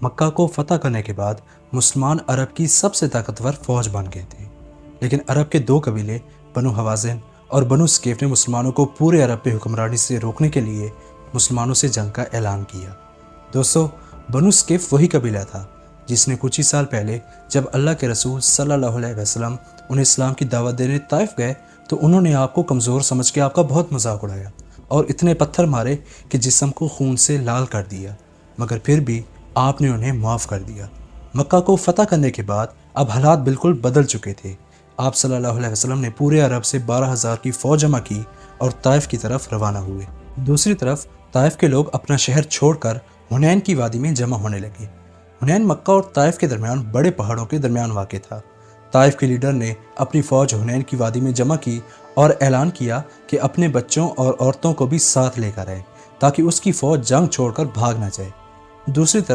مکہ کو فتح کرنے کے بعد مسلمان عرب کی سب سے طاقتور فوج بن گئے تھے، لیکن عرب کے دو قبیلے بنو حوازن اور بنو ثقیف نے مسلمانوں کو پورے عرب پہ حکمرانی سے روکنے کے لیے مسلمانوں سے جنگ کا اعلان کیا۔ دوستو، بنو ثقیف وہی قبیلہ تھا جس نے کچھ ہی سال پہلے جب اللہ کے رسول صلی اللہ علیہ وسلم انہیں اسلام کی دعوت دینے طائف گئے تو انہوں نے آپ کو کمزور سمجھ کے آپ کا بہت مذاق اڑایا اور اتنے پتھر مارے کہ جسم کو خون سے لال کر دیا، مگر پھر بھی آپ نے انہیں معاف کر دیا۔ مکہ کو فتح کرنے کے بعد اب حالات بالکل بدل چکے تھے۔ آپ صلی اللہ علیہ وسلم نے پورے عرب سے 12,000 کی فوج جمع کی اور طائف کی طرف روانہ ہوئے۔ دوسری طرف طائف کے لوگ اپنا شہر چھوڑ کر حنین کی وادی میں جمع ہونے لگے۔ حنین مکہ اور طائف کے درمیان بڑے پہاڑوں کے درمیان واقع تھا۔ طائف کے لیڈر نے اپنی فوج حنین کی وادی میں جمع کی اور اعلان کیا کہ اپنے بچوں اور عورتوں کو بھی ساتھ لے کر آئے تاکہ اس کی فوج جنگ چھوڑ کر بھاگ نہ جائے۔ دوسری طرف